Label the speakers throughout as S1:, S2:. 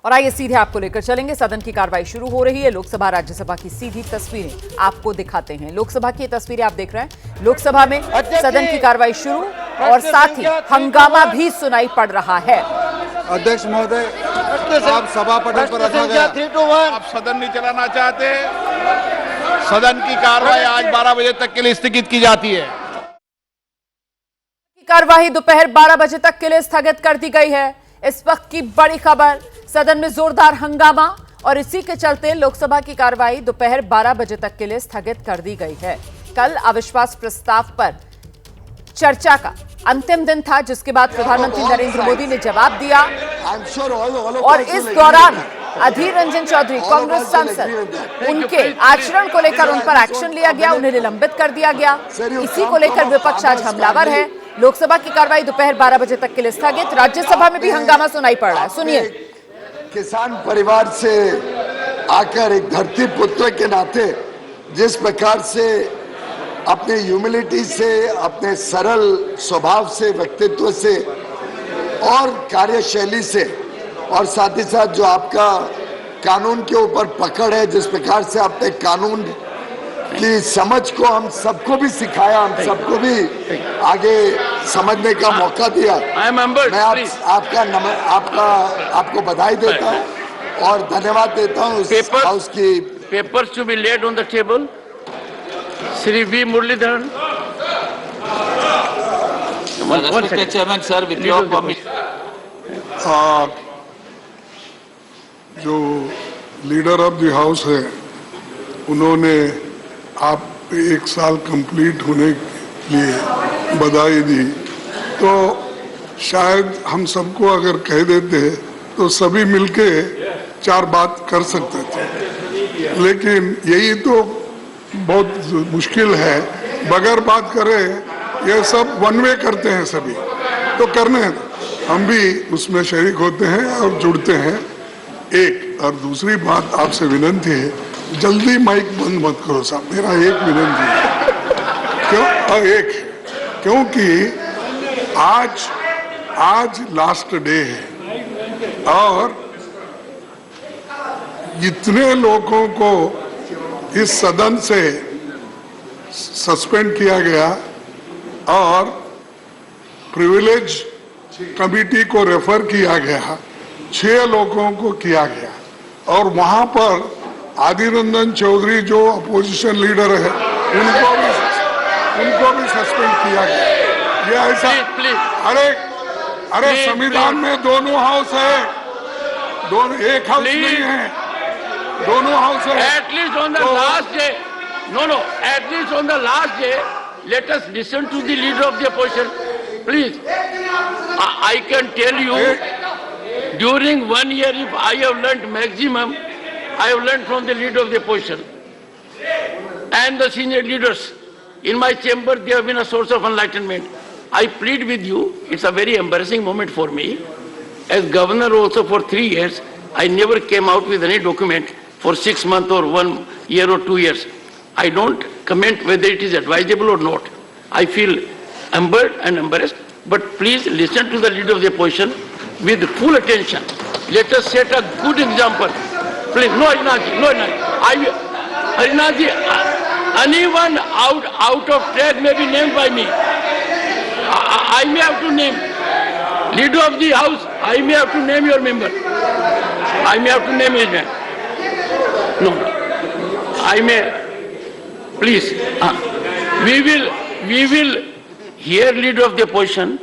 S1: और आइए सीधे आपको लेकर चलेंगे। सदन की कार्रवाई शुरू हो रही है। लोकसभा राज्यसभा की सीधी तस्वीरें आपको दिखाते हैं। लोकसभा की तस्वीरें आप देख रहे हैं। लोकसभा में सदन की कार्रवाई शुरू और साथ ही हंगामा भी सुनाई पड़ रहा है।
S2: अध्यक्ष महोदय, आप सभापति पर रखा गया।
S3: आप सदन नहीं चलाना चाहते। सदन की कार्रवाई आज 12 बजे तक के लिए स्थगित की जाती है।
S1: कार्यवाही दोपहर 12 बजे तक के लिए स्थगित कर दी गई है। इस वक्त की बड़ी खबर, सदन में जोरदार हंगामा और इसी के चलते लोकसभा की कार्रवाई दोपहर 12 बजे तक के लिए स्थगित कर दी गई है। कल अविश्वास प्रस्ताव पर चर्चा का अंतिम दिन था, जिसके बाद प्रधानमंत्री नरेंद्र मोदी ने जवाब दिया और इस दौरान अधीर रंजन चौधरी कांग्रेस सांसद, उनके आचरण को लेकर उन पर एक्शन लिया गया, उन्हें निलंबित कर दिया गया। इसी को लेकर विपक्ष आज हमलावर है। लोकसभा की कार्रवाई दोपहर 12 बजे तक के लिए स्थगित। राज्यसभा में भी हंगामा सुनाई पड़ रहा है, सुनिए।
S4: किसान परिवार से आकर एक धरती पुत्र के नाते जिस प्रकार से अपने ह्यूमिलिटी से, अपने सरल स्वभाव से, व्यक्तित्व से और कार्यशैली से, और साथ ही साथ जो आपका कानून के ऊपर पकड़ है, जिस प्रकार से आपने कानून की समझ को हम सबको भी सिखाया, हम सबको भी आगे समझने का मौका दिया। मैं आपको बधाई देता हूं और धन्यवाद देता हूं उस हाउस की।
S5: Papers to be laid on the table. Shri V Muraleedharan.
S6: Chairman sir, with your permission.
S7: जो लीडर ऑफ द हाउस है, उन्होंने आप 1 साल कंप्लीट होने के लिए बधाई दी, तो शायद हम सबको अगर कह देते तो सभी मिलके 4 बात कर सकते थे, लेकिन यही तो बहुत मुश्किल है। बगैर बात करे ये सब वन वे करते हैं सभी, तो करने हम भी उसमें शरीक होते हैं और जुड़ते हैं। एक और दूसरी बात आपसे विनती है, जल्दी माइक बंद मत करो साहब, मेरा एक विनती है। क्योंकि आज लास्ट डे है और इतने लोगों को इस सदन से सस्पेंड किया गया और प्रिविलेज कमिटी को रेफर किया गया, 6 लोगों को किया गया, और वहां पर अधीर रंजन चौधरी जो अपोजिशन लीडर है उनको भी सस्पेंड किया गया। ये ऐसा अरे संविधान में दोनों हाउस है, दोनों एक हाउस नहीं है, दोनों हाउस है।
S5: At least on the last day, at least on the last day, let us listen to the leader of the opposition, please. I can tell you, during 1 year, if I have learnt maximum, I have learned from the leader of the opposition and the senior leaders. In my chamber, they have been a source of enlightenment. I plead with you, it's a very embarrassing moment for me. As governor also for 3 years, I never came out with any document for 6 months or 1 year or 2 years. I don't comment whether it is advisable or not. I feel humbled and embarrassed, but please listen to the leader of the opposition with full attention. Let us set a good example. Please, no Harinath. Harinath, anyone out of track may be named by me. I may have to name. Leader of the house, I may have to name your member. I may have to name his name. No, I may. Please, we will hear leader of the opposition,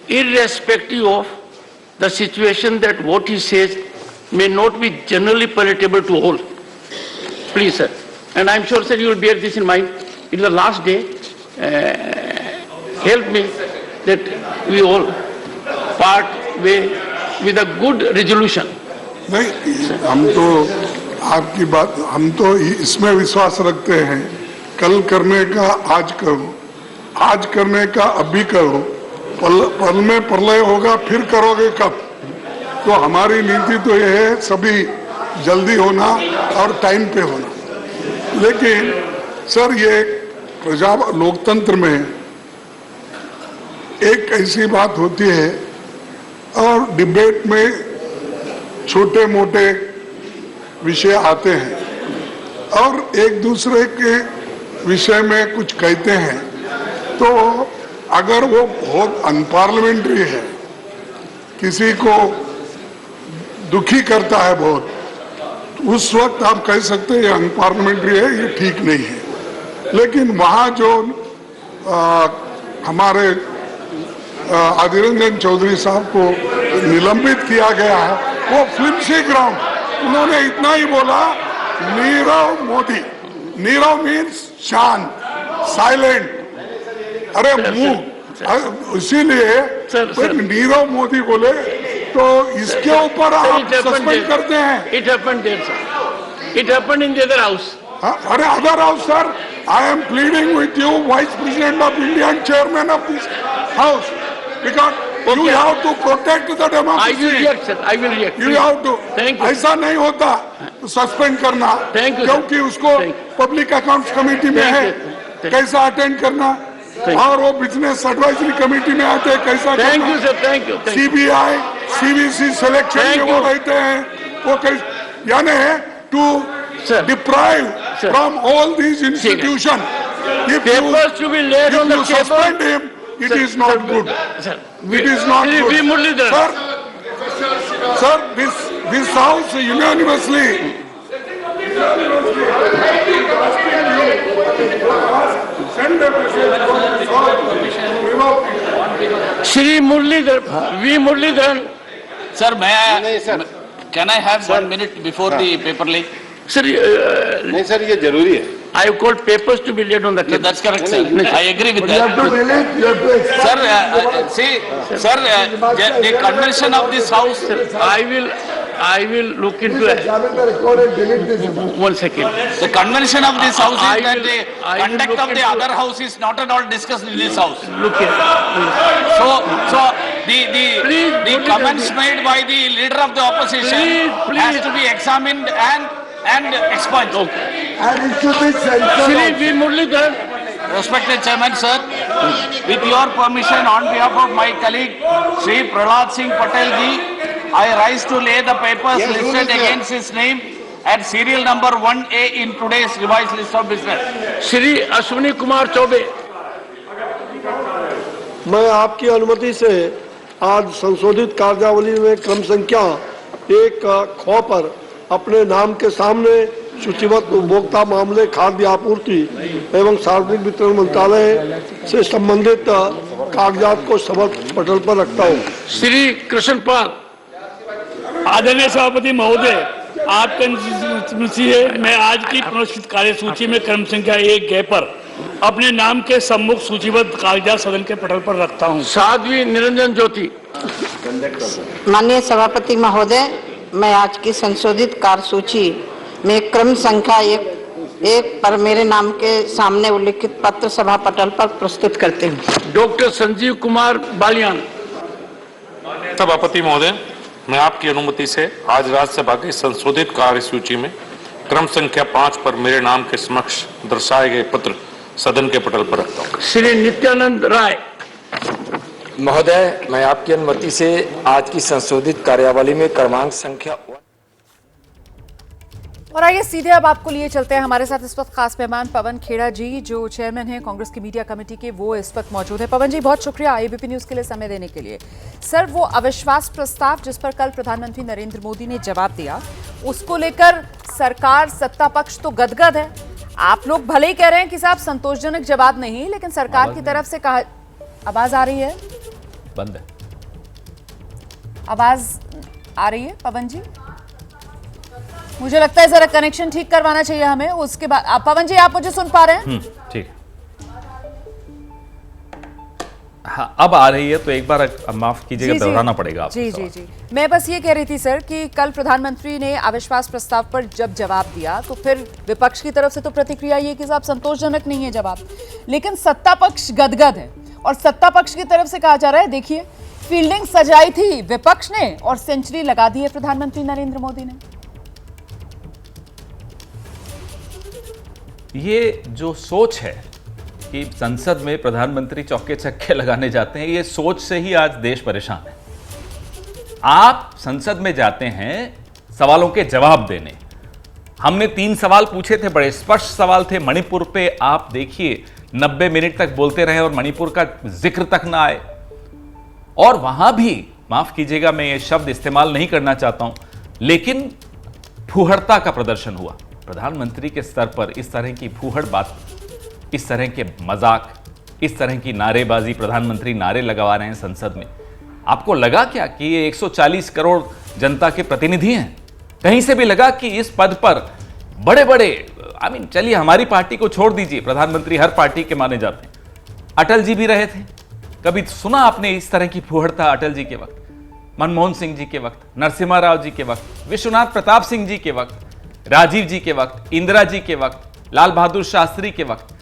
S5: irrespective of the situation that what he says may not be generally palatable to all. Please, sir. And I'm sure, sir, you will bear this in mind. It is the last day. Help me that we all part way with a good resolution.
S7: नहीं, हम तो आपकी बात, हम तो इसमें विश्वास रखते हैं, कल करने का आज करो, आज करने का अभी करो, पल में प्रलय होगा फिर करोगे कब। तो हमारी नीति तो यह है सभी जल्दी होना और टाइम पे होना। लेकिन सर, ये लोकतंत्र में एक ऐसी बात होती है और डिबेट में छोटे मोटे विषय आते हैं और एक दूसरे के विषय में कुछ कहते हैं, तो अगर वो बहुत अनपार्लियामेंट्री है, किसी को दुखी करता है बहुत, उस वक्त आप कह सकते हैं ये अनपार्लियामेंट्री है, ये ठीक नहीं है। लेकिन वहाँ जो हमारे अधीर रंजन चौधरी साहब को निलंबित किया गया है, वो फ्लिम्सी ग्राउंड, उन्होंने इतना ही बोला, नीरव मोदी, नीरव मीन्स शांत, साइलेंट, अरे मुंह, इसीलिए नीरव मोदी बोले तो इसके ऊपर आप सस्पेंड करते हैं।
S5: It happened there, sir. It happened in the other house.
S7: अरे other house sir, I am pleading with you, vice president of India and chairman of this house, because you have to protect the
S5: I will
S7: democracy.
S5: react, sir. I will react.
S7: You have to,
S5: Thank you.
S7: ऐसा नहीं होता तो suspend करना,
S5: Thank you, sir.
S7: क्योंकि उसको
S5: Thank you.
S7: Public accounts committee में
S5: Thank
S7: है,
S5: you. Thank you.
S7: कैसा अटेंड करना,
S5: Thank you.
S7: और वो बिजनेस एडवाइजरी कमेटी में आते हैं, कैसा
S5: Thank
S7: करना,
S5: you, sir. Thank you. Thank you.
S7: CBI CBC selection
S5: Thank
S7: में वो
S5: you.
S7: रहते हैं, वो यानी to
S5: Sir.
S7: deprive
S5: Sir.
S7: from all these institutions. If
S5: Papers to be laid on the
S7: you
S5: table.
S7: suspend him, it
S5: Sir,
S7: is not
S5: sir,
S7: good.
S5: Sir,
S7: It is not
S5: Sir,
S7: good.
S5: V. Muralidharan.
S7: Sir, this house unanimously. Send a message.
S5: Shri Muralidharan, V. Muralidharan.
S6: Sir, can I have 1 minute before the paper leak?
S5: Sir,
S2: नहीं sir, ये जरूरी है।
S5: I have called papers to be laid on the
S6: No,
S5: table.
S6: that's correct, sir. I agree with
S4: You have to
S6: that.
S4: delete, you have to expand.
S6: Sir, the convention of this house,
S5: I will look into
S4: Please
S5: it.
S4: examine the record and delete this.
S5: 1 second.
S6: the convention of this house
S5: I
S6: is that
S5: will-
S6: the
S5: I will
S6: conduct
S5: look
S6: of the
S5: into
S6: other house is not at all discussed in this house.
S5: Look here.
S6: So
S5: Please,
S6: the
S5: please,
S6: comments
S5: please.
S6: made by the leader of the opposition
S5: Please,
S6: has
S5: please.
S6: to be examined and expunged.
S4: And it should be censored.
S5: Shri V. Muralidharan.
S6: Respected Chairman, sir, with your permission, on behalf of my colleague Shri Prahlad Singh Patel ji, I rise to lay the papers listed against his name at serial number 1A in today's revised list of business.
S5: Shri Ashwini Kumar Chaube.
S8: मैं आपकी अनुमति से आज संशोधित कार्यावली में क्रम संख्या 1 ख पर अपने नाम के सामने सूचीबद्ध उपभोक्ता मामले, खाद्य आपूर्ति एवं सार्वजनिक वितरण मंत्रालय से संबंधित कागजात को सभा पटल पर रखता हूँ।
S5: श्री कृष्ण पाल।
S9: आदरणीय सभापति महोदय, आपके अनुमति से मैं आज की पुनस्कृत कार्यसूची में क्रम संख्या 1 ग पर अपने नाम के सम्मुख सूचीबद्ध कागजात सदन के पटल पर रखता हूं।
S5: साध्वी निरंजन ज्योति।
S10: माननीय सभापति महोदय, मैं आज की संशोधित कार्यसूची में क्रम संख्या 1 पर मेरे नाम के सामने उल्लिखित पत्र सभा पटल पर प्रस्तुत करते हूँ।
S5: डॉक्टर संजीव कुमार बालियान।
S11: सभापति महोदय, मैं आपकी अनुमति से आज राज्यसभा की संशोधित कार्यसूची में क्रम संख्या 5 पर मेरे नाम के समक्ष दर्शाए गए पत्र सदन के पटल पर रखता हूँ।
S5: श्री नित्यानंद राय।
S12: महोदय, मैं आपकी अनुमति से आज की संशोधित कार्यावली में क्रमांक संख्या
S1: और आइए सीधे अब आपको लिए चलते हैं। हमारे साथ इस वक्त खास मेहमान पवन खेड़ा जी, जो चेयरमैन हैं कांग्रेस की मीडिया कमेटी के, वो इस वक्त मौजूद है। पवन जी, बहुत शुक्रिया एबीपी न्यूज के लिए समय देने के लिए। सर, वो अविश्वास प्रस्ताव जिस पर कल प्रधानमंत्री नरेंद्र मोदी ने जवाब दिया, उसको लेकर सरकार, सत्ता पक्ष तो गदगद है। आप लोग भले ही कह रहे हैं कि साहब संतोषजनक जवाब नहीं, लेकिन सरकार की तरफ से कहा, आवाज आ रही है,
S13: बंद है,
S1: आवाज आ रही है पवन जी? मुझे लगता है जरा कनेक्शन ठीक करवाना चाहिए हमें। उसके बाद पवन जी, आप मुझे सुन पा रहे हैं?
S13: ठीक। हाँ, अब आ रही है तो एक बार माफ कीजिएगा, दोहराना पड़ेगा आपको।
S1: जी जी जी, मैं बस ये कह रही थी सर कि कल प्रधानमंत्री ने अविश्वास प्रस्ताव पर जब जवाब दिया तो फिर विपक्ष की तरफ से तो प्रतिक्रिया ये कि साहब संतोषजनक नहीं है जवाब, लेकिन सत्ता पक्ष गदगद है और सत्ता पक्ष की तरफ से कहा जा रहा है देखिए फील्डिंग सजाई थी विपक्ष ने और सेंचुरी लगा दी है प्रधानमंत्री नरेंद्र मोदी ने।
S13: ये जो सोच है कि संसद में प्रधानमंत्री चौके छक्के लगाने जाते हैं, ये सोच से ही आज देश परेशान है। आप संसद में जाते हैं सवालों के जवाब देने। हमने 3 सवाल पूछे थे, बड़े स्पष्ट सवाल थे। मणिपुर पे आप देखिए 90 मिनट तक बोलते रहे और मणिपुर का जिक्र तक ना आए। और वहां भी, माफ कीजिएगा मैं ये शब्द इस्तेमाल नहीं करना चाहता हूं, लेकिन फूहड़ता का प्रदर्शन हुआ। प्रधानमंत्री के स्तर पर इस तरह की फूहड़ बात, इस तरह के मजाक, इस तरह की नारेबाजी, प्रधानमंत्री नारे लगवा रहे हैं संसद में। आपको लगा क्या कि ये 140 करोड़ जनता के प्रतिनिधि हैं? कहीं से भी लगा कि इस पद पर बड़े बड़े, चलिए हमारी पार्टी को छोड़ दीजिए, प्रधानमंत्री हर पार्टी के माने जाते हैं, अटल जी भी रहे थे। कभी सुना आपने इस तरह की फूहड़ता अटल जी के वक्त, मनमोहन सिंह जी के वक्त, नरसिम्हा राव जी के वक्त, विश्वनाथ प्रताप सिंह जी के वक्त, राजीव जी के वक्त, इंदिरा जी के वक्त, लाल बहादुर शास्त्री के वक्त,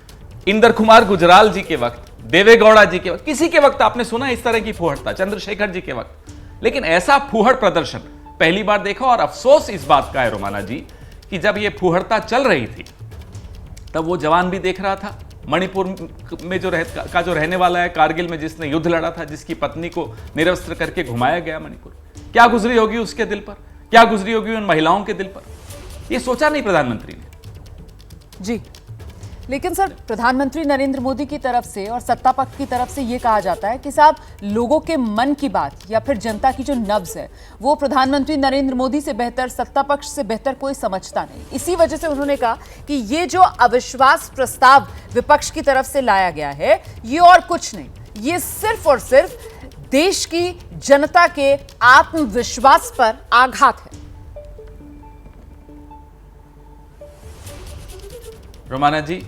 S13: इंदर कुमार गुजराल जी के वक्त, देवेगौड़ा जी के वक्त, किसी के वक्त आपने सुना इस तरह की फूहड़ता? चंद्रशेखर जी के वक्त। लेकिन ऐसा फूहड़ प्रदर्शन पहली बार देखा। और अफसोस इस बात का है रोमाना जी कि जब यह फूहड़ता चल रही थी तब वो जवान भी देख रहा था, मणिपुर में जो रहने वाला है, कारगिल में जिसने युद्ध लड़ा था, जिसकी पत्नी को निरस्त्र करके घुमाया गया मणिपुर, क्या गुजरी होगी उसके दिल पर, क्या गुजरी होगी उन महिलाओं के दिल पर? यह सोचा नहीं प्रधानमंत्री ने।
S1: जी, लेकिन सर प्रधानमंत्री नरेंद्र मोदी की तरफ से और सत्ता पक्ष की तरफ से यह कहा जाता है कि साहब लोगों के मन की बात या फिर जनता की जो नब्ज है वो प्रधानमंत्री नरेंद्र मोदी से बेहतर, सत्ता पक्ष से बेहतर कोई समझता नहीं। इसी वजह से उन्होंने कहा कि ये जो अविश्वास प्रस्ताव विपक्ष की तरफ से लाया गया है ये और कुछ नहीं, ये सिर्फ और सिर्फ देश की जनता के आत्मविश्वास पर आघात है।
S13: रोमाना जी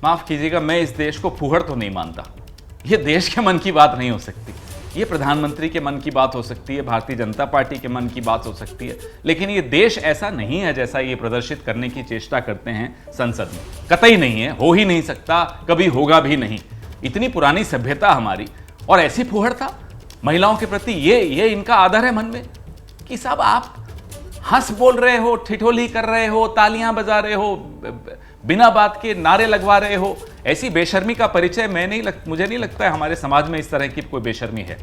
S13: माफ कीजिएगा, मैं इस देश को फूहड़ तो नहीं मानता। यह देश के मन की बात नहीं हो सकती, ये प्रधानमंत्री के मन की बात हो सकती है, भारतीय जनता पार्टी के मन की बात हो सकती है, लेकिन ये देश ऐसा नहीं है जैसा ये प्रदर्शित करने की चेष्टा करते हैं संसद में। कतई नहीं है, हो ही नहीं सकता, कभी होगा भी नहीं। इतनी पुरानी सभ्यता हमारी, और ऐसी फूहड़ता महिलाओं के प्रति, ये इनका आदर है मन में कि साहब आप हंस बोल रहे हो, ठिठोली कर रहे हो, तालियां बजा रहे हो, बिना बात के नारे लगवा रहे हो। ऐसी बेशर्मी का परिचय मुझे नहीं लगता है हमारे समाज में इस तरह की कोई बेशर्मी है।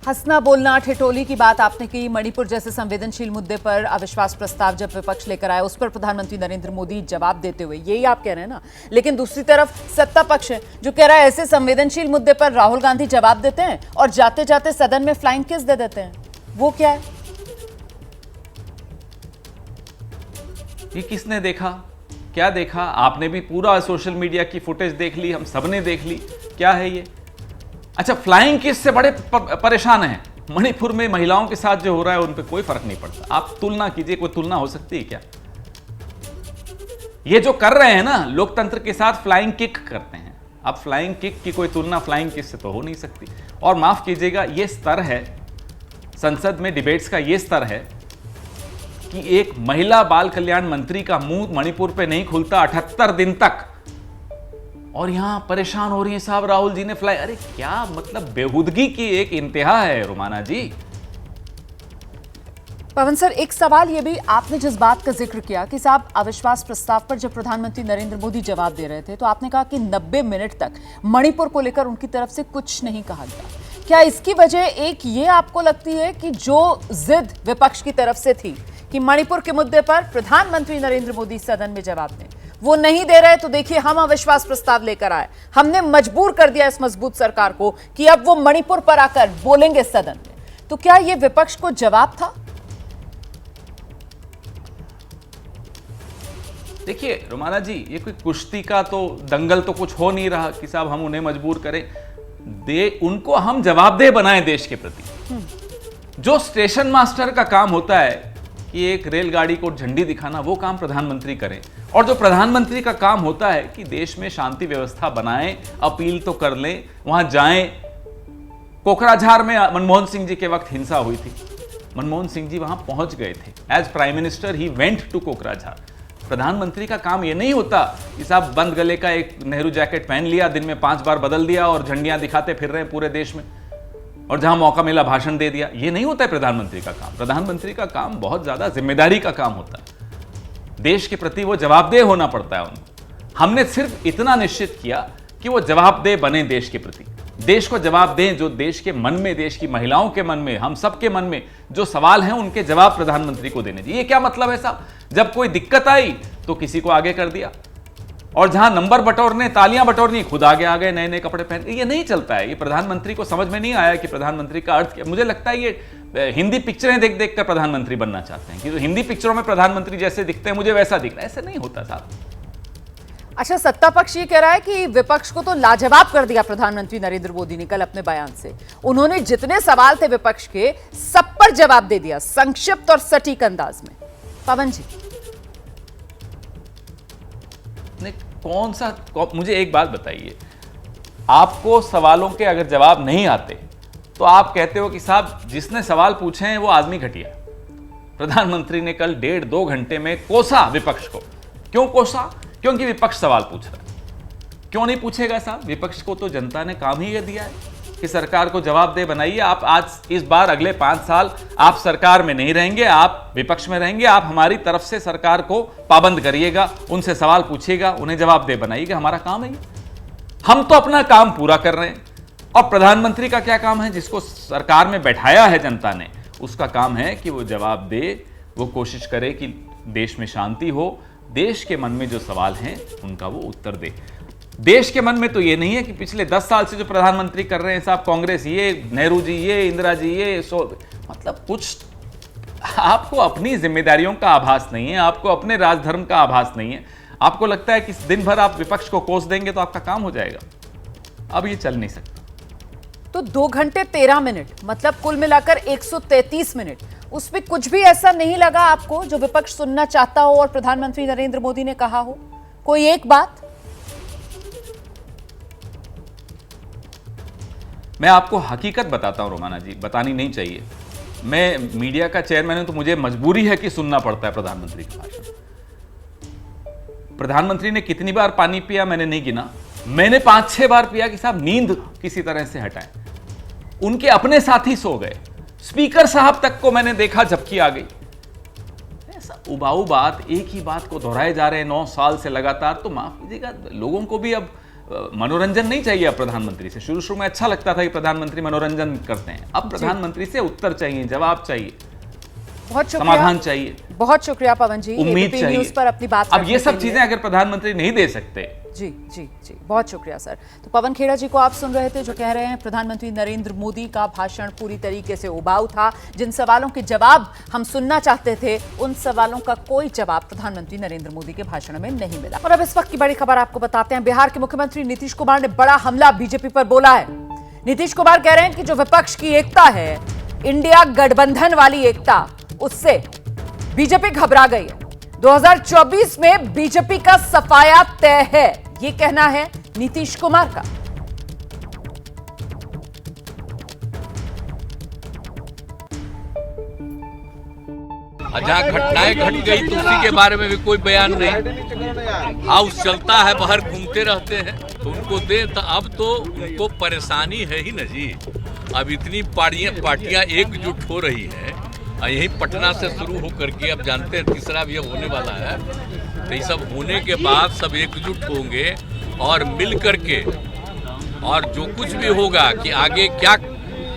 S1: हंसना, बोलना, ठिठोली की बात आपने की। मणिपुर जैसे संवेदनशील मुद्दे पर अविश्वास प्रस्ताव जब विपक्ष लेकर आया उस पर प्रधानमंत्री नरेंद्र मोदी जवाब देते हुए, यही आप कह रहे हैं ना। लेकिन दूसरी तरफ सत्ता पक्ष है जो कह रहा है ऐसे संवेदनशील मुद्दे पर राहुल गांधी जवाब देते हैं और जाते जाते सदन में फ्लाइंग किस दे देते हैं। वो क्या है?
S13: ये किसने देखा, क्या देखा? आपने भी पूरा सोशल मीडिया की फुटेज देख ली, हम सबने देख ली। क्या है ये? अच्छा, फ्लाइंग किस से बड़े परेशान हैं। मणिपुर में महिलाओं के साथ जो हो रहा है उन पे कोई फर्क नहीं पड़ता। आप तुलना कीजिए, कोई तुलना हो सकती है क्या? ये जो कर रहे हैं ना, लोकतंत्र के साथ फ्लाइंग किक करते हैं। अब फ्लाइंग किक की कोई तुलना फ्लाइंग किक से तो हो नहीं सकती। और माफ कीजिएगा, ये स्तर है संसद में डिबेट्स का, ये स्तर है कि एक महिला बाल कल्याण मंत्री का मुंह मणिपुर पे नहीं खुलता 78 दिन तक, और यहां परेशान हो रही है साहब राहुल जी ने फ्लाई। अरे क्या मतलब, बेहूदगी की एक इंतहा है रोमाना जी।
S1: पवन सर, एक सवाल ये भी, आपने जिस बात का जिक्र किया कि साहब अविश्वास प्रस्ताव पर जब प्रधानमंत्री नरेंद्र मोदी जवाब दे रहे थे तो आपने कहा कि 90 मिनट तक मणिपुर को लेकर उनकी तरफ से कुछ नहीं कहा गया। क्या इसकी वजह एक ये आपको लगती है कि जो जिद विपक्ष की तरफ से थी कि मणिपुर के मुद्दे पर प्रधानमंत्री नरेंद्र मोदी सदन में जवाब दें, वो नहीं दे रहे, तो देखिए हम अविश्वास प्रस्ताव लेकर आए, हमने मजबूर कर दिया इस मजबूत सरकार को कि अब वो मणिपुर पर आकर बोलेंगे सदन में। तो क्या ये विपक्ष को जवाब था?
S13: देखिए रोमाना जी, ये कोई कुश्ती का तो दंगल तो कुछ हो नहीं रहा कि साहब हम उन्हें मजबूर करें, उनको हम जवाबदेह बनाएं देश के प्रति। जो स्टेशन मास्टर का काम होता है कि एक रेलगाड़ी को झंडी दिखाना, वो काम प्रधानमंत्री करें। और जो प्रधानमंत्री का काम होता है कि देश में शांति व्यवस्था बनाएं, अपील तो कर लें, वहां जाएं। कोकराझार में मनमोहन सिंह जी के वक्त हिंसा हुई थी, मनमोहन सिंह जी वहां पहुंच गए थे। As prime minister he went to Kokrajhar. प्रधानमंत्री का काम यह नहीं होता कि साहब बंद गले का एक नेहरू जैकेट पहन लिया, दिन में 5 बार बदल दिया और झंडियां दिखाते फिर रहे हैं पूरे देश में, और जहां मौका मिला भाषण दे दिया। ये नहीं होता है प्रधानमंत्री का काम। प्रधानमंत्री का काम बहुत ज्यादा जिम्मेदारी का काम होता है। देश के प्रति वो जवाबदेह होना पड़ता है उनको। हमने सिर्फ इतना निश्चित किया कि वो जवाबदेह बने देश के प्रति। देश को जवाब दें, जो देश के मन में, देश की महिलाओं के मन में, हम सबके मन में जो सवाल हैं उनके जवाब प्रधानमंत्री को देने चाहिए। ये क्या मतलब है साहब? जब कोई दिक्कत आई तो किसी को आगे कर दिया, और जहां नंबर बटोरने, तालियां बटोरनी, खुद आगे आ गए नए नए कपड़े पहन के। ये नहीं चलता है। ये प्रधानमंत्री को समझ में नहीं आया कि प्रधानमंत्री का अर्थ क्या। मुझे लगता है ये हिंदी पिक्चरें देख देख कर प्रधानमंत्री बनना चाहते हैं कि जो हिंदी पिक्चरों में प्रधानमंत्री जैसे दिखते हैं मुझे वैसा दिखना है। ऐसा नहीं होता साहब।
S1: अच्छा, सत्ता पक्ष ये कह रहा है कि विपक्ष को तो लाजवाब कर दिया प्रधानमंत्री नरेंद्र मोदी ने कल अपने बयान से। उन्होंने जितने सवाल थे विपक्ष के, सब पर जवाब दे दिया, संक्षिप्त और सटीक अंदाज में। पवन जी,
S13: कौन सा मुझे एक बात बताइए, आपको सवालों के अगर जवाब नहीं आते तो आप कहते हो कि साहब जिसने सवाल पूछे हैं वो आदमी घटिया। प्रधानमंत्री ने कल 1.5-2 घंटे में कोसा विपक्ष को। क्यों कोसा? क्योंकि विपक्ष सवाल पूछ रहा है। क्यों नहीं पूछेगा साहब? विपक्ष को तो जनता ने काम ही दिया है कि सरकार को जवाब दे बनाइए। आप आज इस बार अगले 5 साल आप सरकार में नहीं रहेंगे, आप विपक्ष में रहेंगे। आप हमारी तरफ से सरकार को पाबंद करिएगा, उनसे सवाल पूछिएगा, उन्हें जवाब दे बनाइएगा। हमारा काम है। हम तो अपना काम पूरा कर रहे हैं, और प्रधानमंत्री का क्या काम है? जिसको सरकार में बैठाया है जनता ने, उसका काम है कि वो जवाब दे, वो कोशिश करे कि देश में शांति हो, देश के मन में जो सवाल हैं उनका वो उत्तर दे। देश के मन में तो ये नहीं है कि पिछले 10 साल से जो प्रधानमंत्री कर रहे हैं साहब, कांग्रेस ये, नेहरू जी ये, इंदिरा जी ये, मतलब कुछ आपको अपनी जिम्मेदारियों का आभास नहीं है, आपको अपने राजधर्म का आभास नहीं है। आपको लगता है कि दिन भर आप विपक्ष को कोस देंगे तो आपका काम हो जाएगा। अब ये चल नहीं सकता।
S1: तो 2 घंटे 13 मिनट, मतलब कुल मिलाकर 133 मिनट, उसमें कुछ भी ऐसा नहीं लगा आपको जो विपक्ष सुनना चाहता हो और प्रधानमंत्री नरेंद्र मोदी ने कहा हो? कोई एक बात?
S13: मैं आपको हकीकत बताता हूं रोमाना जी, बतानी नहीं चाहिए। मैं मीडिया का चेयरमैन हूं तो मुझे मजबूरी है कि सुनना पड़ता है प्रधानमंत्री का भाषण। प्रधानमंत्री ने कितनी बार पानी पिया मैंने नहीं गिना। मैंने 5-6 बार पिया कि साहब नींद किसी तरह से हटाएं। उनके अपने साथी सो गए, स्पीकर साहब तक को मैंने देखा झपकी आ गई। ऐसा उबाऊ बात, एक ही बात को दोहराए जा रहे हैं 9 साल से लगातार। तो माफ कीजिएगा, लोगों को भी अब मनोरंजन नहीं चाहिए। अब प्रधानमंत्री से शुरू में अच्छा लगता था कि प्रधानमंत्री मनोरंजन करते हैं, अब प्रधानमंत्री से उत्तर चाहिए, जवाब चाहिए,
S1: बहुत
S13: समाधान चाहिए।
S1: बहुत शुक्रिया पवन जी,
S13: उम्मीद चाहिए।
S1: न्यूज़ पर अपनी बात
S13: अब ये सब चीजें अगर प्रधानमंत्री नहीं दे सकते।
S1: जी जी जी, बहुत शुक्रिया सर। तो पवन खेड़ा जी को आप सुन रहे थे जो कह रहे हैं प्रधानमंत्री नरेंद्र मोदी का भाषण पूरी तरीके से उबाऊ था। जिन सवालों के जवाब हम सुनना चाहते थे उन सवालों का कोई जवाब प्रधानमंत्री नरेंद्र मोदी के भाषण में नहीं मिला। और अब इस वक्त की बड़ी खबर आपको बताते हैं। बिहार के मुख्यमंत्री नीतीश कुमार ने बड़ा हमला बीजेपी पर बोला है। नीतीश कुमार कह रहे हैं कि जो विपक्ष की एकता है, इंडिया गठबंधन वाली एकता, उससे बीजेपी घबरा गई है। 2024 में बीजेपी का सफाया तय है, ये कहना है नीतीश कुमार का।
S5: जहाँ घटनाएं घट गई तो उसी के बारे में भी कोई बयान नहीं। हाउस चलता है, बाहर घूमते रहते हैं तो उनको दे। तो अब तो उनको परेशानी है ही न जी। अब इतनी पार्टियां एकजुट हो रही है, यही पटना से शुरू होकर के अब जानते हैं तीसरा भी अब होने वाला है। तो ये सब होने के बाद सब एकजुट होंगे और मिल करके, और जो कुछ भी होगा कि आगे क्या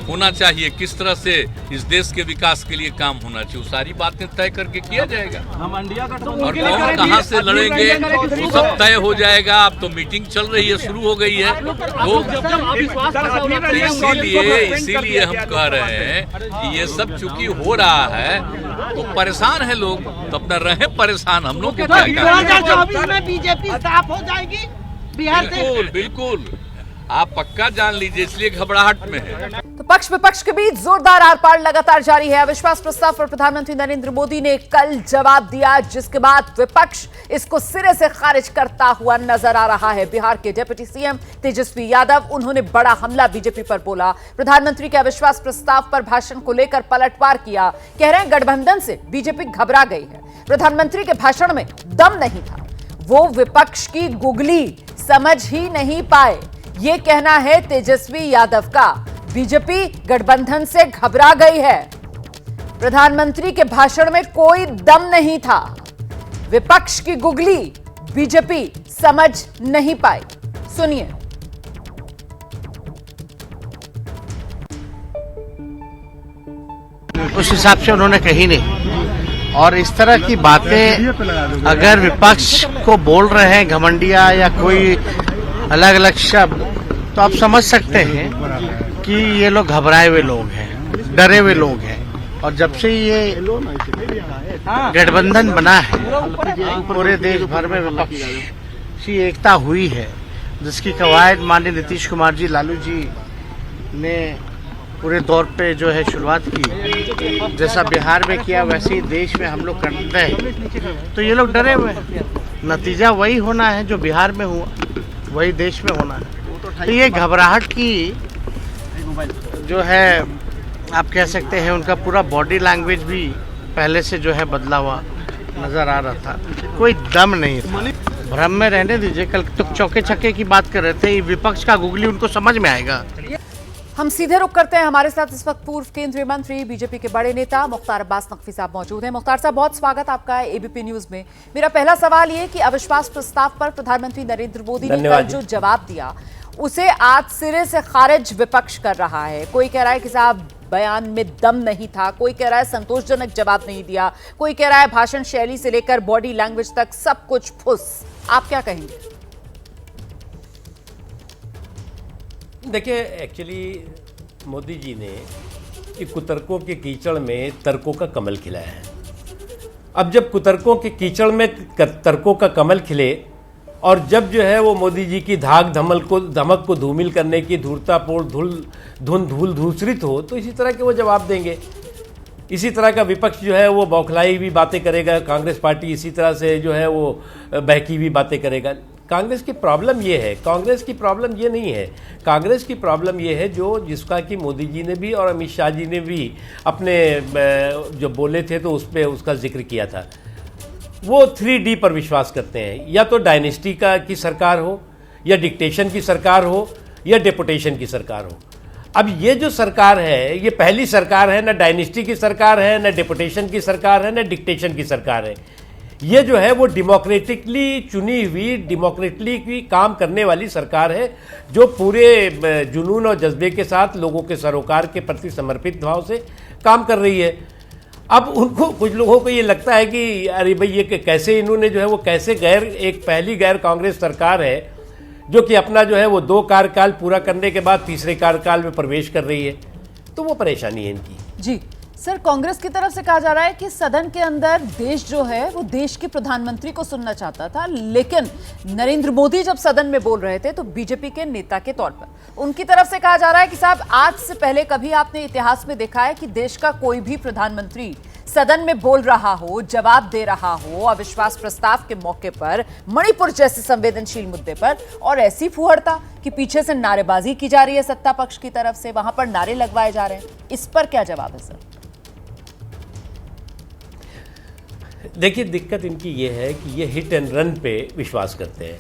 S5: होना चाहिए, किस तरह से इस देश के विकास के लिए काम होना चाहिए, वो सारी बातें तय करके किया जाएगा। और कौन कहाँ से लड़ेंगे वो सब तय हो जाएगा। अब तो मीटिंग चल रही है, शुरू हो गई है। तो इसीलिए हम कह रहे हैं कि ये सब चूंकि हो रहा है तो परेशान है लोग, तो अपना रहे परेशान। हम लोग
S14: 2024 में बीजेपी साफ हो जाएगी बिहार से।
S5: बिल्कुल बिल्कुल, आप पक्का जान लीजिए, इसलिए घबराहट में है।
S1: तो पक्ष विपक्ष के बीच जोरदार आर पार लगातार जारी है। अविश्वास प्रस्ताव पर प्रधानमंत्री नरेंद्र मोदी ने कल जवाब दिया, जिसके बाद विपक्ष इसको सिरे से खारिज करता हुआ नजर आ रहा है। बिहार के डिप्टी सीएम तेजस्वी यादव, उन्होंने बड़ा हमला बीजेपी पर बोला। प्रधानमंत्री के अविश्वास प्रस्ताव पर भाषण को लेकर पलटवार किया। कह रहे हैं गठबंधन से बीजेपी घबरा गई है। प्रधानमंत्री के भाषण में दम नहीं था, वो विपक्ष की गुगली समझ ही नहीं पाए, ये कहना है तेजस्वी यादव का। बीजेपी गठबंधन से घबरा गई है। प्रधानमंत्री के भाषण में कोई दम नहीं था, विपक्ष की गुगली बीजेपी समझ नहीं पाई। सुनिए।
S15: उस हिसाब से उन्होंने कही नहीं। और इस तरह की बातें अगर विपक्ष को बोल रहे हैं घमंडिया या कोई अलग अलग शब्द, तो आप समझ सकते हैं कि ये लोग घबराए हुए लोग हैं, डरे हुए लोग हैं। और जब से ये गठबंधन बना है, पूरे देश भर में विपक्ष की एकता हुई है, जिसकी कवायद माननीय नीतीश कुमार जी, लालू जी ने पूरे दौर पे जो है शुरुआत की। जैसा बिहार में किया वैसे ही देश में हम लोग करते हैं। तो ये लोग डरे हुए हैं, नतीजा वही होना है जो बिहार में हुआ, वही देश में होना है। तो ये घबराहट की जो है आप कह सकते हैं, उनका पूरा बॉडी लैंग्वेज भी पहले से जो है बदला हुआ नजर आ रहा था, कोई दम नहीं था। भ्रम में रहने दीजिए, कल तो चौके छक्के की बात कर रहे थे, विपक्ष का गुगली उनको समझ में आएगा।
S1: हम सीधे रुक करते हैं। हमारे साथ इस वक्त पूर्व केंद्रीय मंत्री, बीजेपी के बड़े नेता मुख्तार अब्बास नकवी साहब मौजूद हैं। मुख्तार साहब, बहुत स्वागत आपका है एबीपी न्यूज में। मेरा पहला सवाल ये कि अविश्वास प्रस्ताव पर प्रधानमंत्री नरेंद्र मोदी ने कल जो जवाब दिया, उसे आज सिरे से खारिज विपक्ष कर रहा है। कोई कह रहा है कि साहब बयान में दम नहीं था, कोई कह रहा है संतोषजनक जवाब नहीं दिया, कोई कह रहा है भाषण शैली से लेकर बॉडी लैंग्वेज तक सब कुछ फुस। आप क्या कहेंगे?
S16: देखिए, एक्चुअली मोदी जी ने कि कुतर्कों के कीचड़ में तर्कों का कमल खिलाया है। अब जब कुतर्कों के कीचड़ में तर्कों का कमल खिले और जब जो है वो मोदी जी की धमक को धूमिल करने की धूर्तापूर्ण धूल धूसरित हो, तो इसी तरह के वो जवाब देंगे। इसी तरह का विपक्ष जो है वो बौखलाई भी बातें करेगा, कांग्रेस पार्टी इसी तरह से जो है वो बहकी भी बातें करेगा। कांग्रेस की प्रॉब्लम ये है, कांग्रेस की प्रॉब्लम ये नहीं है। कांग्रेस की प्रॉब्लम ये है जिसका कि मोदी जी ने भी और अमित शाह जी ने भी अपने जो बोले थे तो उस पर उसका जिक्र किया था। वो 3D पर विश्वास करते हैं, या तो डायनेस्टी की सरकार हो, या डिक्टेशन की सरकार हो, या डेपुटेशन की सरकार हो। अब ये जो सरकार है, ये पहली सरकार है, ना डायनेस्टी की सरकार है, ना डेपुटेशन की सरकार है, ना डिक्टेशन की सरकार है। ये जो है वो डेमोक्रेटिकली चुनी हुई, डेमोक्रेटिकली काम करने वाली सरकार है, जो पूरे जुनून और जज्बे के साथ लोगों के सरोकार के प्रति समर्पित भाव से काम कर रही है। अब उनको, कुछ लोगों को ये लगता है कि अरे भाई ये कैसे इन्होंने जो है वो कैसे एक पहली गैर कांग्रेस सरकार है जो कि अपना जो है वो 2 कार्यकाल पूरा करने के बाद तीसरे कार्यकाल में प्रवेश कर रही है, तो वो परेशानी है इनकी।
S1: जी सर, कांग्रेस की तरफ से कहा जा रहा है कि सदन के अंदर देश जो है वो देश के प्रधानमंत्री को सुनना चाहता था, लेकिन नरेंद्र मोदी जब सदन में बोल रहे थे तो बीजेपी के नेता के तौर पर उनकी तरफ से कहा जा रहा है कि साहब आज से पहले कभी आपने इतिहास में देखा है कि देश का कोई भी प्रधानमंत्री सदन में बोल रहा हो, जवाब दे रहा हो अविश्वास प्रस्ताव के मौके पर, मणिपुर जैसे संवेदनशील मुद्दे पर, और ऐसी फुहड़ता कि पीछे से नारेबाजी की जा रही है सत्ता पक्ष की तरफ से, वहां पर नारे लगवाए जा रहे हैं। इस पर क्या जवाब है सर?
S16: देखिए, दिक्कत इनकी ये है कि ये हिट एंड रन पे विश्वास करते हैं।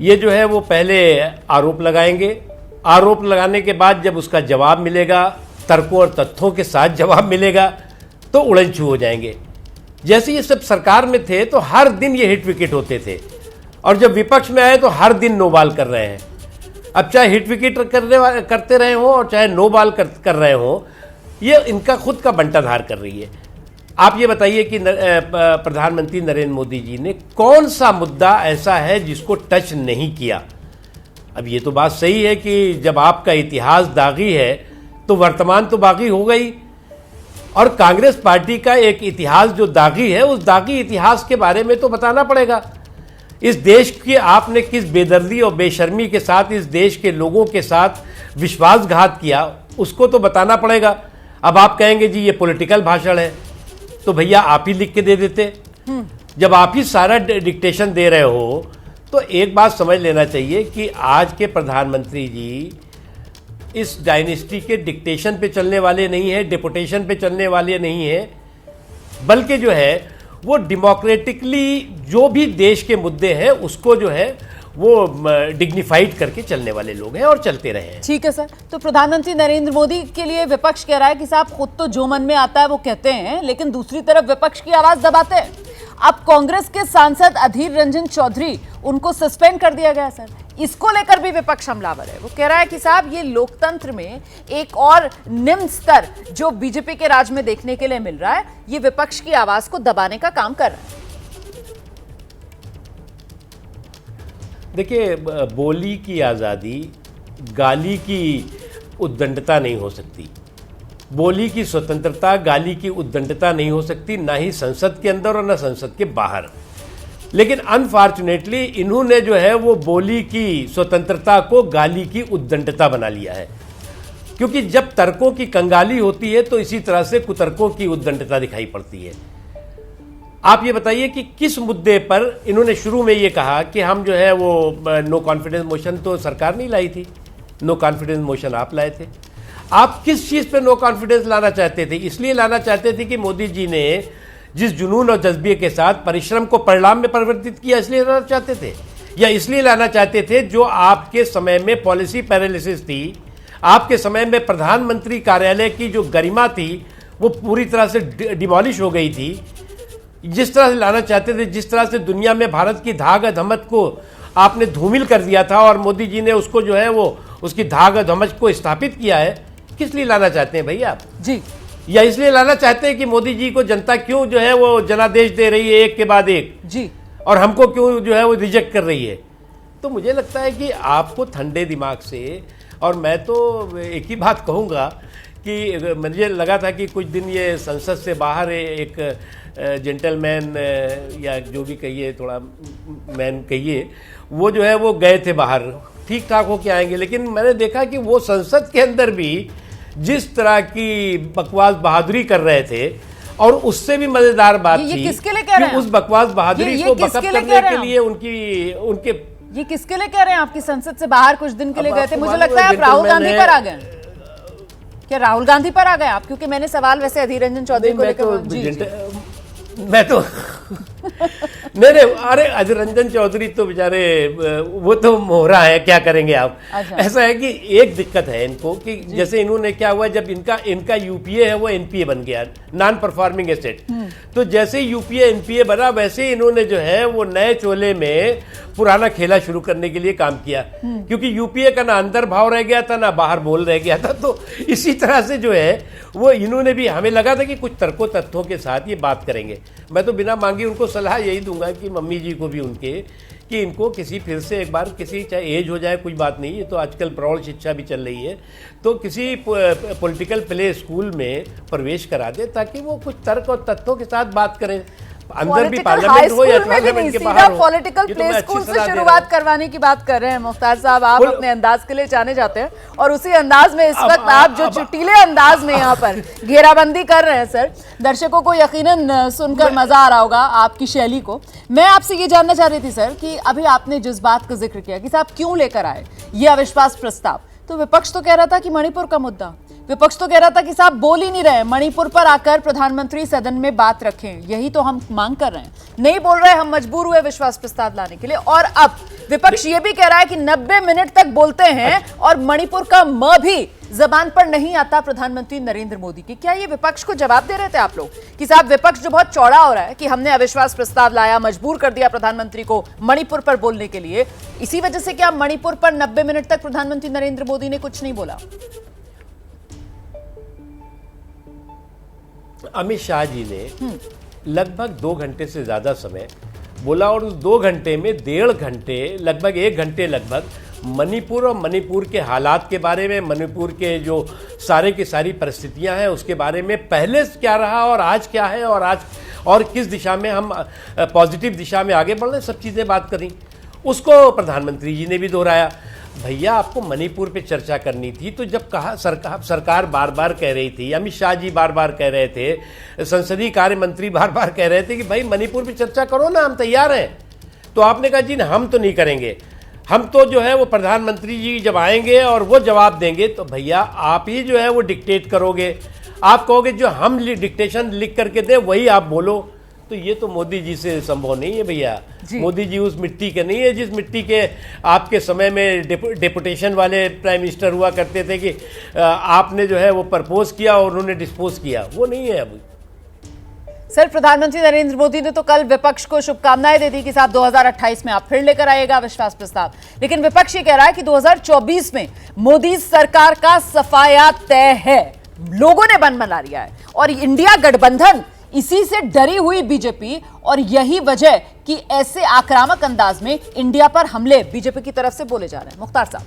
S16: ये जो है वो पहले आरोप लगाएंगे, आरोप लगाने के बाद जब उसका जवाब मिलेगा, तर्कों और तथ्यों के साथ जवाब मिलेगा, तो उड़नछू हो जाएंगे। जैसे ये सब सरकार में थे तो हर दिन ये हिट विकेट होते थे, और जब विपक्ष में आए तो हर दिन नो बॉल कर रहे हैं। अब चाहे हिट विकेट करते रहे हो और चाहे नो बॉल कर रहे हो, ये इनका खुद का बंटाधार कर रही है। आप ये बताइए कि प्रधानमंत्री नरेंद्र मोदी जी ने कौन सा मुद्दा ऐसा है जिसको टच नहीं किया? अब ये तो बात सही है कि जब आपका इतिहास दागी है तो वर्तमान तो बागी हो गई, और कांग्रेस पार्टी का एक इतिहास जो दागी है, उस दागी इतिहास के बारे में तो बताना पड़ेगा। इस देश की आपने किस बेदर्दी और बेशर्मी के साथ इस देश के लोगों के साथ विश्वासघात किया, उसको तो बताना पड़ेगा। अब आप कहेंगे जी ये पॉलिटिकल भाषण है, तो भैया आप ही लिख के दे देते। जब आप ही सारा डिक्टेशन दे रहे हो तो एक बात समझ लेना चाहिए कि आज के प्रधानमंत्री जी इस डायनेस्टी के डिक्टेशन पे चलने वाले नहीं है, डेपुटेशन पे चलने वाले नहीं है, बल्कि जो है वो डेमोक्रेटिकली जो भी देश के मुद्दे हैं उसको जो है वो डिग्निफाइड करके चलने वाले लोग हैं और चलते रहे हैं।
S1: ठीक है सर, तो प्रधानमंत्री नरेंद्र मोदी के लिए विपक्ष कह रहा है कि साहब खुद तो जो मन में आता है वो कहते हैं, लेकिन दूसरी तरफ विपक्ष की आवाज दबाते हैं। अब कांग्रेस के सांसद अधीर रंजन चौधरी, उनको सस्पेंड कर दिया गया सर। इसको लेकर भी विपक्ष हमलावर है। वो कह रहा है कि साहब ये लोकतंत्र में एक और निम्न स्तर जो बीजेपी के राज में देखने के लिए मिल रहा है, ये विपक्ष की आवाज को दबाने का काम कर रहा है।
S16: देखिए, बोली की आज़ादी गाली की उद्दंडता नहीं हो सकती। बोली की स्वतंत्रता गाली की उद्दंडता नहीं हो सकती, ना ही संसद के अंदर और ना संसद के बाहर। लेकिन अनफॉर्चुनेटली इन्होंने जो है वो बोली की स्वतंत्रता को गाली की उद्दंडता बना लिया है। क्योंकि जब तर्कों की कंगाली होती है तो इसी तरह से कुतर्कों की उद्दंडता दिखाई पड़ती है। आप ये बताइए कि किस मुद्दे पर इन्होंने शुरू में ये कहा कि हम जो है वो नो कॉन्फिडेंस मोशन तो सरकार नहीं लाई थी, नो कॉन्फिडेंस मोशन आप लाए थे। आप किस चीज़ पे नो कॉन्फिडेंस लाना चाहते थे? इसलिए लाना चाहते थे कि मोदी जी ने जिस जुनून और जज्बे के साथ परिश्रम को परिणाम में परिवर्तित किया, इसलिए लाना चाहते थे? या इसलिए लाना चाहते थे जो आपके समय में पॉलिसी पैरालिसिस थी, आपके समय में प्रधानमंत्री कार्यालय की जो गरिमा थी वो पूरी तरह से डिमोलिश हो गई थी? जिस तरह से लाना चाहते थे, जिस तरह से दुनिया में भारत की धाक अधमत को आपने धूमिल कर दिया था और मोदी जी ने उसको जो है वो उसकी धाक अधमत को स्थापित किया है, किस लिए लाना चाहते हैं भैया आप?
S1: जी,
S16: या इसलिए लाना चाहते हैं कि मोदी जी को जनता क्यों जो है वो जनादेश दे रही है एक के बाद एक
S1: जी,
S16: और हमको क्यों जो है वो रिजेक्ट कर रही है? तो मुझे लगता है कि आपको ठंडे दिमाग से, और मैं तो एक ही बात कहूँगा कि मुझे लगा था कि कुछ दिन ये संसद से बाहर एक जेंटलमैन या जो भी कहिए, थोड़ा मैन कहिए, वो जो है वो गए थे बाहर, ठीक ठाक होके आएंगे। लेकिन मैंने देखा कि वो संसद के अंदर भी जिस तरह की बकवास बहादुरी कर रहे थे, और उससे भी मजेदार बात थी
S1: किसके लिए कह रहे हैं?
S16: उस बकवास बहादुरी को बकअप करने के लिए उनके
S1: ये किसके लिए कह रहे हैं? आपकी संसद से बाहर कुछ दिन के लिए गए थे, मुझे लगता है आप राहुल गांधी पर आ गए। क्या राहुल गांधी पर आ गए आप? क्योंकि मैंने सवाल वैसे अधीर रंजन चौधरी को लेकर
S16: मैं तो नहीं, अरे अधीर रंजन चौधरी तो बेचारे वो तो मोहरा है, क्या करेंगे आप।
S1: अच्छा।
S16: ऐसा है कि एक दिक्कत है इनको कि जैसे इन्होंने क्या हुआ, जब इनका यूपीए है वो एनपीए बन गया, नॉन परफॉर्मिंग एसेट। तो जैसे यूपीए एनपीए बना वैसे इन्होंने जो है वो नए चोले में पुराना खेला शुरू करने के लिए काम किया, क्योंकि यूपीए का ना अंदर भाव रह गया था ना बाहर बोल रह गया था। तो इसी तरह से जो है वो इन्होंने भी, हमें लगा था कि कुछ तर्कों तथ्यों के साथ ये बात करेंगे। मैं तो बिना मांगी उनको सलाह यही दूंगा कि मम्मी जी को भी उनके, कि इनको किसी फिर से एक बार किसी, चाहे एज हो जाए कुछ बात नहीं, ये तो आजकल प्रौढ़ शिक्षा भी चल रही है, तो किसी पॉलिटिकल प्ले स्कूल में प्रवेश करा दे ताकि वो कुछ तर्क और तथ्यों के साथ बात करें। अंदर भी पार्लियामेंट हो या पार्लियामेंट के बाहर हो।
S1: पॉलिटिकल प्ले स्कूल से शुरुआत करवाने की बात कर रहे हैं मुख्तार साहब। आप अपने अंदाज के लिए जाने जाते हैं और उसी अंदाज में इस वक्त आप जो चुटीले अंदाज में यहाँ पर घेराबंदी कर रहे हैं सर, दर्शकों को यकीनन सुनकर मजा आ रहा होगा आपकी शैली को। मैं आपसे ये जानना चाह रही थी सर कि अभी आपने जिस बात का जिक्र किया कि साहब क्यों लेकर आए ये अविश्वास प्रस्ताव, तो विपक्ष तो कह रहा था कि मणिपुर का मुद्दा, विपक्ष तो कह रहा था कि साहब बोल ही नहीं रहे, मणिपुर पर आकर प्रधानमंत्री सदन में बात रखें, यही तो हम मांग कर रहे हैं, नहीं बोल रहे, हम मजबूर हुए विश्वास प्रस्ताव लाने के लिए। और अब विपक्ष ये भी कह रहा है कि 90 मिनट तक बोलते हैं और मणिपुर का म भी जबान पर नहीं आता प्रधानमंत्री नरेंद्र मोदी की। क्या ये विपक्ष को जवाब दे रहे थे आप लोग कि साहब विपक्ष जो बहुत चौड़ा हो रहा है कि हमने अविश्वास प्रस्ताव लाया, मजबूर कर दिया प्रधानमंत्री को मणिपुर पर बोलने के लिए, इसी वजह से क्या मणिपुर पर 90 मिनट तक प्रधानमंत्री नरेंद्र मोदी ने कुछ नहीं बोला?
S16: अमित शाह जी ने लगभग 2 घंटे से ज्यादा समय बोला और उस 2 घंटे में 1.5 घंटे, लगभग 1 घंटे लगभग मणिपुर और मणिपुर के हालात के बारे में, मणिपुर के जो सारे की सारी परिस्थितियां हैं उसके बारे में, पहले क्या रहा और आज क्या है और आज और किस दिशा में हम पॉजिटिव दिशा में आगे बढ़ रहे हैं, सब चीज़ें बात करी। उसको प्रधानमंत्री जी ने भी दोहराया। भैया आपको मणिपुर पे चर्चा करनी थी तो जब कहा सरकार बार बार कह रही थी, अमित शाह जी बार बार कह रहे थे, संसदीय कार्य मंत्री बार बार कह रहे थे कि भाई मणिपुर पे चर्चा करो ना, हम तैयार हैं, तो आपने कहा जी हम तो नहीं करेंगे, हम तो जो है वो प्रधानमंत्री जी जब आएंगे और वो जवाब देंगे तो भैया आप ही जो है वो डिक्टेट करोगे, आप कहोगे जो हम डिक्टेशन लिख करके दे वही आप बोलो, तो ये तो मोदी जी से संभव नहीं है भैया। मोदी जी उस मिट्टी के नहीं है जिस मिट्टी के आपके समय में डेपुटेशन वाले प्राइम मिनिस्टर हुआ करते थे कि आपने जो है वो प्रपोज किया और उन्होंने डिस्पोज किया, वो नहीं है अब।
S1: सर, प्रधानमंत्री नरेंद्र मोदी ने तो कल विपक्ष को शुभकामनाएं दे दी कि साहब 2028 में आप फिर लेकर आएगा विश्वास प्रस्ताव, लेकिन विपक्ष ये कह रहा है कि 2024 में मोदी सरकार का सफाया तय है। लोगों ने मन बना लिया है और इंडिया गठबंधन इसी से डरी हुई बीजेपी, और यही वजह कि ऐसे आक्रामक अंदाज में इंडिया पर हमले बीजेपी की तरफ से बोले जा रहे हैं। मुख्तार साहब,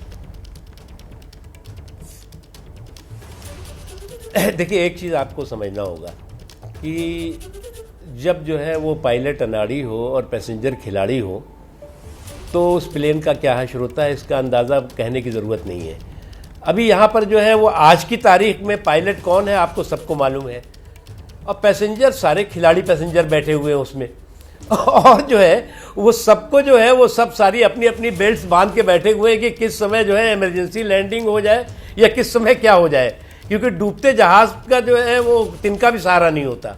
S16: देखिए, एक चीज़ आपको समझना होगा कि जब जो है वो पायलट अनाड़ी हो और पैसेंजर खिलाड़ी हो तो उस प्लेन का क्या हश्र होता है, इसका अंदाज़ा कहने की ज़रूरत नहीं है। अभी यहाँ पर जो है वो आज की तारीख में पायलट कौन है आपको सबको मालूम है, और पैसेंजर सारे खिलाड़ी पैसेंजर बैठे हुए हैं उसमें, और जो है वो सबको जो है वो सब सारी अपनी अपनी बेल्ट्स बांध के बैठे हुए हैं कि किस समय जो है इमरजेंसी लैंडिंग हो जाए या किस समय क्या हो जाए, क्योंकि डूबते जहाज का जो है वो तिनका भी सहारा नहीं होता।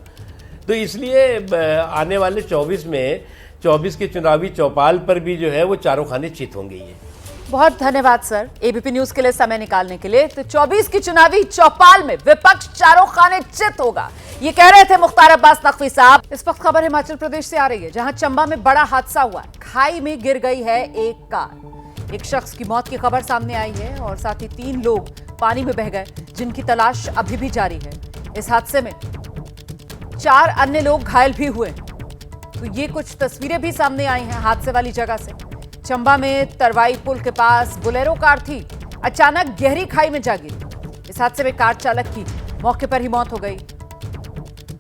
S16: तो इसलिए आने वाले 24 के चुनावी चौपाल पर भी जो है वो चारों खाने चित होंगे। ये
S1: बहुत धन्यवाद सर एबीपी न्यूज के लिए समय निकालने के लिए। तो 24 की चुनावी चौपाल में विपक्ष चारों खाने चित होगा, ये कह रहे थे मुख्तार अब्बास नकवी साहब। इस वक्त खबर हिमाचल प्रदेश से आ रही है, जहां चंबा में बड़ा हादसा हुआ, खाई में गिर गई है एक कार। एक शख्स की मौत की खबर सामने आई है और साथ ही 3 लोग पानी में बह गए, जिनकी तलाश अभी भी जारी है। इस हादसे में 4 अन्य लोग घायल भी हुए। तो ये कुछ तस्वीरें भी सामने आई हैं हादसे वाली जगह से। चंबा में तरवाई पुल के पास बोलेरो कार थी, अचानक गहरी खाई में जा गिरी। इस हादसे में कार चालक की मौके पर ही मौत हो गई।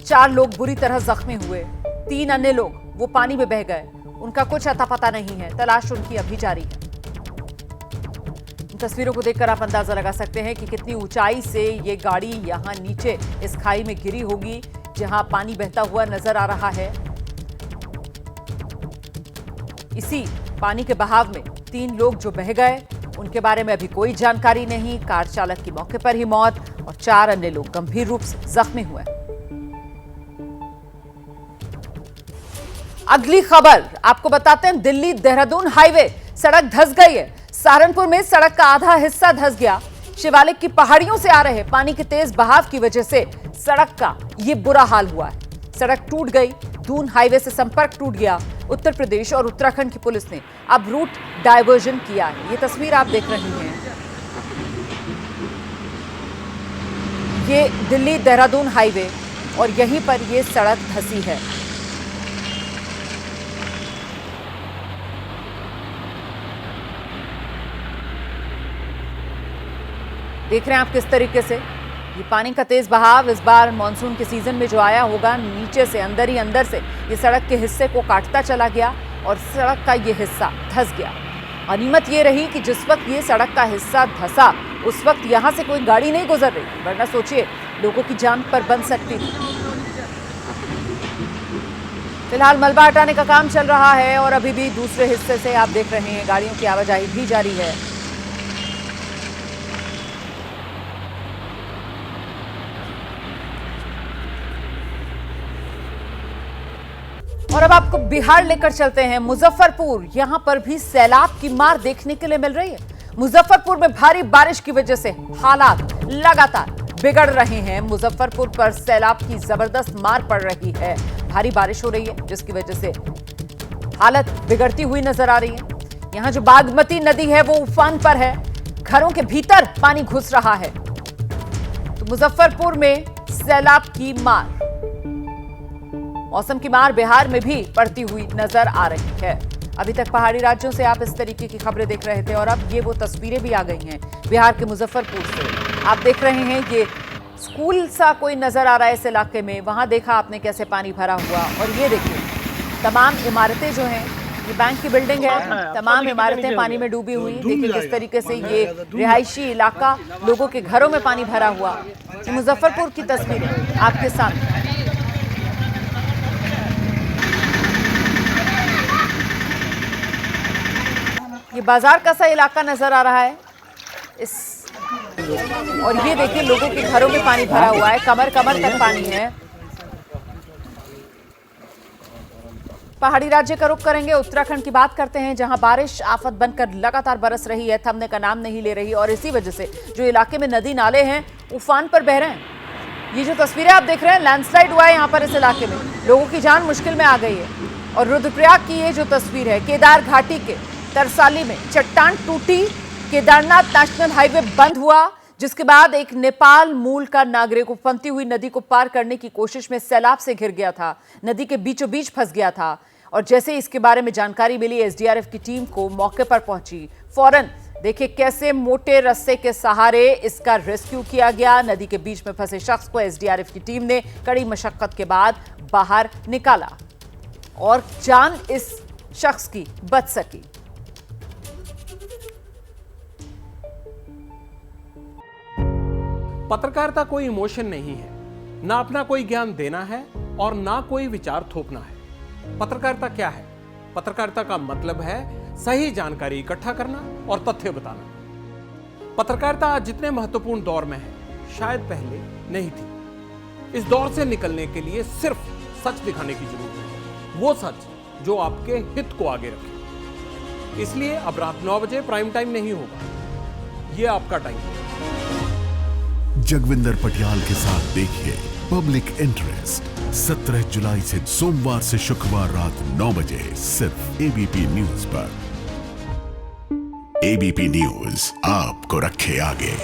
S1: 4 लोग बुरी तरह जख्मी हुए, 3 अन्य लोग वो पानी में बह गए, उनका कुछ अता पता नहीं है, तलाश उनकी अभी जारी है। तस्वीरों को देखकर आप अंदाजा लगा सकते हैं कि कितनी ऊंचाई से ये गाड़ी यहां नीचे इस खाई में गिरी होगी, जहां पानी बहता हुआ नजर आ रहा है। इसी पानी के बहाव में 3 लोग जो बह गए, उनके बारे में अभी कोई जानकारी नहीं। कार चालक की मौके पर ही मौत और 4 अन्य लोग गंभीर रूप से जख्मी हुए। अगली खबर आपको बताते हैं, दिल्ली देहरादून हाईवे सड़क धंस गई है। सहारनपुर में सड़क का आधा हिस्सा धंस गया। शिवालिक की पहाड़ियों से आ रहे पानी के तेज बहाव की वजह से सड़क का ये बुरा हाल हुआ है। सड़क टूट गई, दून हाईवे से संपर्क टूट गया। उत्तर प्रदेश और उत्तराखंड की पुलिस ने अब रूट डायवर्जन किया है। ये तस्वीर आप देख रहे हैं, ये दिल्ली देहरादून हाईवे और यहीं पर ये सड़क धंसी है। देख रहे हैं आप किस तरीके से ये पानी का तेज बहाव इस बार मानसून के सीजन में जो आया होगा, नीचे से अंदर ही अंदर से ये सड़क के हिस्से को काटता चला गया और सड़क का ये हिस्सा धंस गया। गनीमत ये रही कि जिस वक्त ये सड़क का हिस्सा धंसा उस वक्त यहाँ से कोई गाड़ी नहीं गुजर रही थी, वरना सोचिए लोगों की जान पर बन सकती थी। फिलहाल मलबा हटाने का काम चल रहा है और अभी भी दूसरे हिस्से से आप देख रहे हैं गाड़ियों की आवाजाही भी जारी है। और अब आपको बिहार लेकर चलते हैं, मुजफ्फरपुर। यहां पर भी सैलाब की मार देखने के लिए मिल रही है। मुजफ्फरपुर में भारी बारिश की वजह से हालात लगातार बिगड़ रहे हैं। मुजफ्फरपुर पर सैलाब की जबरदस्त मार पड़ रही है। भारी बारिश हो रही है जिसकी वजह से हालत बिगड़ती हुई नजर आ रही है। यहां जो बागमती नदी है वो उफान पर है, घरों के भीतर पानी घुस रहा है। तो मुजफ्फरपुर में सैलाब की मार, मौसम की मार बिहार में भी पड़ती हुई नजर आ रही है। अभी तक पहाड़ी राज्यों से आप इस तरीके की खबरें देख रहे थे और अब ये वो तस्वीरें भी आ गई हैं बिहार के मुजफ्फरपुर से। आप देख रहे हैं ये स्कूल सा कोई नजर आ रहा है इस इलाके में, वहां देखा आपने कैसे पानी भरा हुआ। और ये देखिए तमाम इमारतें जो हैं, ये बैंक की बिल्डिंग है, तमाम इमारतें पानी में डूबी हुई। देखिए किस तरीके से ये रिहायशी इलाका, लोगों के घरों में पानी भरा हुआ। मुजफ्फरपुर की तस्वीरें आपके सामने। ये बाजार का सा इलाका नजर आ रहा है इस, और ये देखिए लोगों के घरों में पानी भरा हुआ है, कमर कमर तक पानी है। पहाड़ी राज्य का रुख करेंगे, उत्तराखंड की बात करते हैं, जहां बारिश आफत बनकर लगातार बरस रही है, थमने का नाम नहीं ले रही और इसी वजह से जो इलाके में नदी नाले हैं उफान पर बह रहे हैं। ये जो तस्वीरें आप देख रहे हैं, लैंडस्लाइड हुआ है यहाँ पर इस इलाके में, लोगों की जान मुश्किल में आ गई है। और रुद्रप्रयाग की ये जो तस्वीर है, केदार घाटी के तरसाली में चट्टान टूटी, केदारनाथ नेशनल हाईवे बंद हुआ, जिसके बाद एक नेपाल मूल का नागरिक उफनती हुई नदी को पार करने की कोशिश में सैलाब से घिर गया था, नदी के बीचों बीच फंस गया था। और जैसे ही इसके बारे में जानकारी मिली, एसडीआरएफ की टीम को मौके पर पहुंची, फौरन देखिए कैसे मोटे रस्से के सहारे इसका रेस्क्यू किया गया। नदी के बीच में फंसे शख्स को एसडीआरएफ की टीम ने कड़ी मशक्कत के बाद बाहर निकाला और जान इस शख्स की बच सकी।
S17: पत्रकारिता कोई इमोशन नहीं है, ना अपना कोई ज्ञान देना है और ना कोई विचार थोपना है। पत्रकारिता क्या है? पत्रकारिता का मतलब है सही जानकारी इकट्ठा करना और तथ्य बताना। पत्रकारिता आज जितने महत्वपूर्ण दौर में है, शायद पहले नहीं थी। इस दौर से निकलने के लिए सिर्फ सच दिखाने की जरूरत है, वो सच जो आपके हित को आगे रखे। इसलिए अब रात 9 बजे प्राइम टाइम नहीं होगा, ये आपका टाइम है।
S18: जगविंदर पटियाल के साथ देखिए पब्लिक इंटरेस्ट 17 जुलाई से सोमवार से शुक्रवार रात 9 बजे सिर्फ एबीपी न्यूज पर। एबीपी न्यूज आपको रखे आगे।